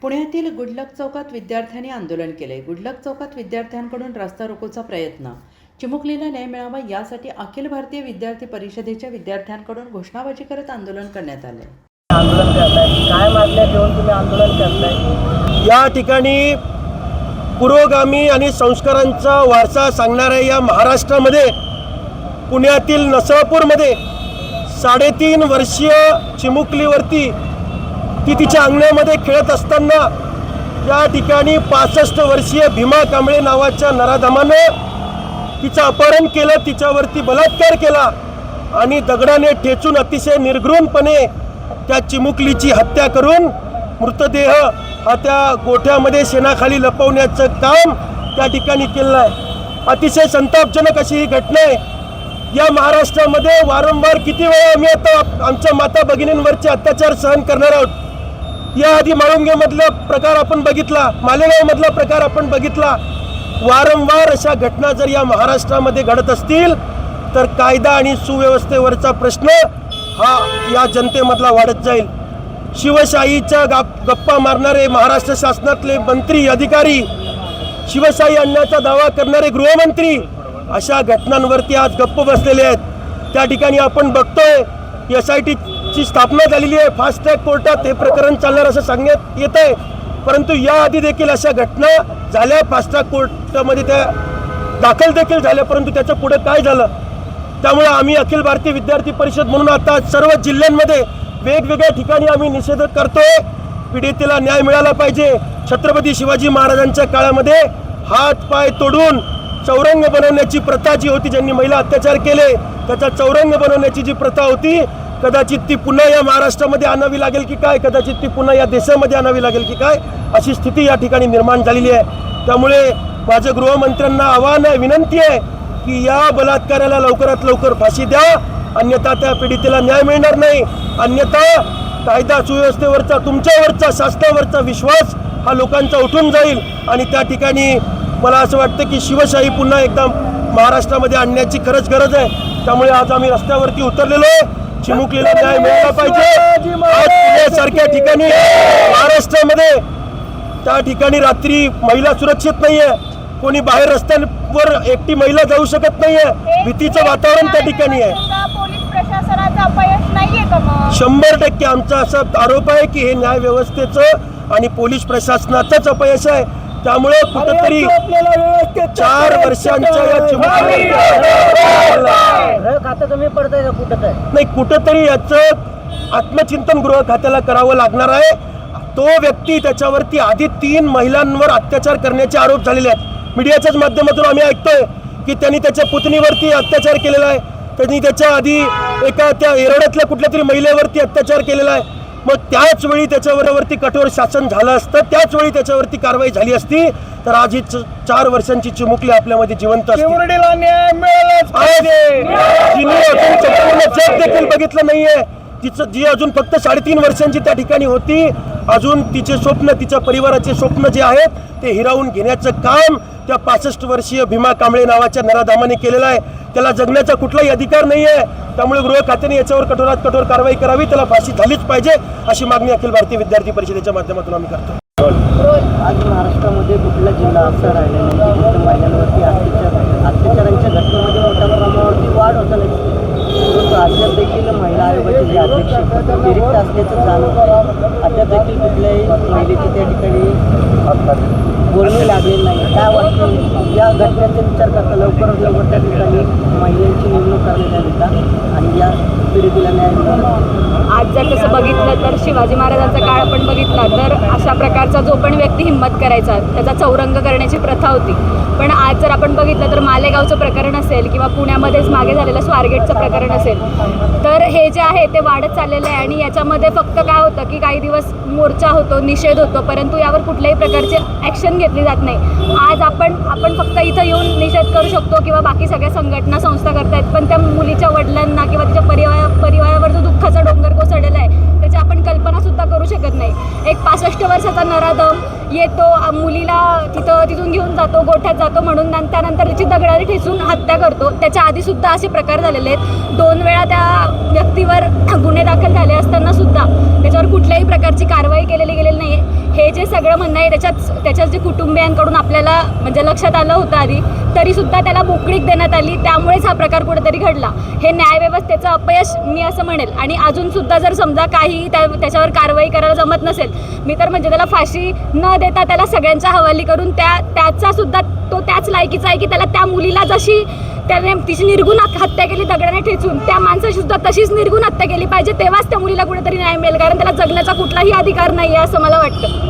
पुण्यातील गुडलक चौकात विद्यार्थ्यांनी आंदोलन केले। गुडलक चौकात विद्यार्थ्यांकडून रस्ता रोकोचा प्रयत्न। चिमुकलीला न्याय मिळावा यासाठी अखिल भारतीय विद्यार्थी परिषदेच्या विद्यार्थ्यांकडून घोषणाबाजी करत आंदोलन करण्यात आले। आंदोलन करताय, काय मागण्या घेऊन तुम्ही आंदोलन करताय? या ठिकाणी पुरोगामी आणि संस्कारांचा वारसा सांगणाऱ्या या महाराष्ट्रामध्ये पुण्यातील नसळपूरमध्ये 3.5 वर्षीय चिमुकलीवरती ती तिच्या अंगणामध्ये खेळत असताना या ठिकाणी 65 वर्षीय भीमा कांबळे नावाच्या नराधमानं तिचं अपहरण केलं, तिच्यावरती बलात्कार केला आणि दगडाने ठेचून अतिशय निर्घृणपणे त्या चिमुकलीची हत्या करून मृतदेह हा त्या गोठ्यामध्ये शेणाखाली लपवण्याचं काम त्या ठिकाणी केलं आहे। अतिशय संतापजनक अशी ही घटना आहे। या महाराष्ट्रामध्ये वारंवार किती वेळा आम्ही आता आमच्या माता भगिनींवरचे अत्याचार सहन करणार आहोत। याआधी माळुंगेमधला प्रकार आपण बघितला, मालेगावमधला प्रकार आपण बघितला। वारंवार अशा घटना जर या महाराष्ट्रामध्ये घडत असतील तर कायदा आणि सुव्यवस्थेवरचा प्रश्न हा या जनतेमधला वाढत जाईल। शिवशाहीच्या गप्पा मारणारे महाराष्ट्र शासनातले मंत्री अधिकारी, शिवशाही आणण्याचा दावा करणारे गृहमंत्री अशा घटनांवरती आज गप्प बसलेले आहेत। त्या ठिकाणी आपण बघतोय SITची स्थापना झालेली आहे, फास्ट ट्रॅक कोर्टात हे प्रकरण चालणार असं सांगण्यात येत आहे। परंतु याआधी देखील अशा घटना झाल्या, फास्ट ट्रॅक कोर्टामध्ये त्या दाखल देखील झाल्या, परंतु त्याच्या पुढे काय झालं? त्यामुळे आम्ही अखिल भारतीय विद्यार्थी परिषद म्हणून आता सर्व जिल्ह्यांमध्ये वेगवेगळ्या ठिकाणी आम्ही निषेध करतोय। पीडितेला न्याय मिळाला पाहिजे। छत्रपती शिवाजी महाराजांच्या काळामध्ये हात पाय तोडून चौरंग बनवण्याची प्रथा जी होती, ज्यांनी महिला अत्याचार केले त्याचा चौरंग बनवण्याची जी प्रथा होती, कदाचित ती पुन्हा या महाराष्ट्रामध्ये आणावी लागेल की काय, कदाचित ती पुन्हा या देशामध्ये आणावी लागेल की काय, अशी स्थिती या ठिकाणी निर्माण झालेली आहे। त्यामुळे माझं गृहमंत्र्यांना आव्हान आहे, विनंती आहे की या बलात्काराला लवकरात लवकर फाशी द्या, अन्यथा त्या पीडितेला न्याय मिळणार नाही। अन्यथा कायदा सुव्यवस्थेवरचा, तुमच्यावरचा, शासनावरचा विश्वास हा लोकांचा उठून जाईल आणि त्या ठिकाणी मला असं वाटतं की शिवशाही पुन्हा एकदा महाराष्ट्रामध्ये आणण्याची खरंच गरज आहे। त्यामुळे आज आम्ही रस्त्यावरती उतरलेलो आहे। चिमुकलीला न्याय मिळाला पाहिजे। पुण्यासारख्या ठिकाणी महाराष्ट्रामध्ये त्या ठिकाणी रात्री महिला सुरक्षित नाहीये, कोणी बाहेर रस्त्यांवर एकटी महिला जाऊ शकत नाहीये, भीतीचं वातावरण त्या ठिकाणी आहे। पोलीस प्रशासनाचं अपयश नाहीये का मग? 100% आमचा असा आरोप आहे की हे न्याय व्यवस्थेचं आणि पोलीस प्रशासनाचंच अपयश आहे। त्यामुळे कुठेतरी 4 वर्षांच्या या चिमुकलीला खातं कमी पडतंय का कुठं? नाही, कुठेतरी याचं आत्मचिंतन गृह खात्याला करावं लागणार आहे। तो व्यक्ती, त्याच्यावरती आधी 3 महिलांवर अत्याचार करण्याचे आरोप झालेले आहेत। मीडियाच्याच माध्यमातून आम्ही ऐकतोय की त्यांनी त्याच्या पुतणीवरती अत्याचार केलेला आहे, त्यांनी त्याच्या आधी एका त्या एरवड्यातल्या कुठल्या तरी महिलेवरती अत्याचार केलेला आहे। मग त्याच वेळी त्याच्यावरती कठोर शासन झालं असतं, त्याच वेळी त्याच्यावरती कारवाई झाली असती तर आज ही 4 वर्षांची चिमुकली आपल्यामध्ये जिवंत असते। जिने अजून संपूर्ण जग देखील बघितलं नाहीये, जी अजून फक्त 3.5 वर्षांची त्या ठिकाणी होती, अजून तिचे स्वप्न, तिच्या परिवाराचे स्वप्न जे आहेत ते हिरावून घेण्याचं काम त्या 65 वर्षीय भीमा कांबळे नावाच्या नराधमाने केलेलं आहे। त्याला जगण्याचा कुठलाही अधिकार नाही आहे। त्यामुळे गृह खात्याने याच्यावर कठोरात कठोर कारवाई करावी, त्याला फाशी झालीच पाहिजे अशी मागणी अखिल भारतीय विद्यार्थी परिषदेच्या माध्यमातून आम्ही करतो। आज महाराष्ट्रामध्ये कुठला जिल्हा असा राहिला नाही की जिथे महिलांवरती अत्याचारांच्या घटनेमध्ये मोठ्या प्रमाणावरती वाढ होताना दिसते। परंतु अद्याप देखील महिला आयोगाचे जे अध्यक्ष रिक्त असल्याचं जाणवतं, अद्याप देखील कुठल्याही महिलेची त्या ठिकाणी बोलणे लागलेलं नाही। काय वाटतं या घटनेचा विचार करता लवकरात लवकर त्या ठिकाणी महिलांची नेमणूक करण्यात यावी का आणि या पीडितेला न्याय मिळाला? आज जर तसं बघितलं तर शिवाजी महाराजांचा काळ आपण बघितला तर अशा प्रकारचा जो पण व्यक्ती हिंमत करायचा त्याचा चौरंग करण्याची प्रथा होती। पण आज जर आपण बघितलं तर मालेगावचं प्रकरण असेल किंवा पुण्यामध्येच मागे झालेलं स्वारगेटचं प्रकरण असेल तर हे जे आहे ते वाढत चाललेलं आहे। आणि याच्यामध्ये फक्त काय होतं की काही दिवस मोर्चा होतो, निषेध होतो, परंतु यावर कुठल्याही प्रकारची ॲक्शन घेतली जात नाही। आज आपण फक्त इथं येऊन निषेध करू शकतो किंवा बाकी सगळ्या संघटना संस्था करतायत, पण त्या मुलीच्या वडिलांना किंवा तिच्या परिवारावर जो दुःखाचा डोंगर कोसळलेला आहे त्याची आपण कल्पना सुद्धा करू शकत नाही. एक 65 वर्षाचा नराधम येतो, मुलीला तिथून घेऊन जातो, गोठ्यात जातो म्हणून त्यानंतर तिची दगडाने ठेचून हत्या करतो. त्याच्या आधी सुद्धा असे प्रकार झालेले आहेत. 2 वेळा त्या व्यक्तीवर गुन्हे दाखल झाले असताना सुद्धा त्याच्यावर कुठल्याही प्रकारची कारवाई केलेली गेलेली नाही आहे. हे जे सगळं म्हणणं आहे त्याच्यात जे कुटुंबियांकडून आपल्याला म्हणजे लक्षात आलं होतं आधी, तरीसुद्धा त्याला मोकळीक देण्यात आली, त्यामुळेच हा प्रकार कुठेतरी घडला. हे न्यायव्यवस्थेचं अपयश मी असं म्हणेल. आणि अजूनसुद्धा जर समजा काही त्याच्यावर कारवाई करायला जमत नसेल, मी तर म्हणजे त्याला फाशी न देता त्याला सगळ्यांच्या हवाली करून त्याचा सुद्धा तो त्याच लायकीचा आहे की त्याला त्या मुलीला जशी त्याने तिची निर्गुण हत्या केली दगडाने ठेचून, त्या माणसाची सुद्धा तशीच निर्गुण हत्या केली पाहिजे. तेव्हाच त्या मुलीला कुठेतरी न्याय मिळेल, कारण त्याला जगण्याचा कुठलाही अधिकार नाही आहे असं मला वाटतं.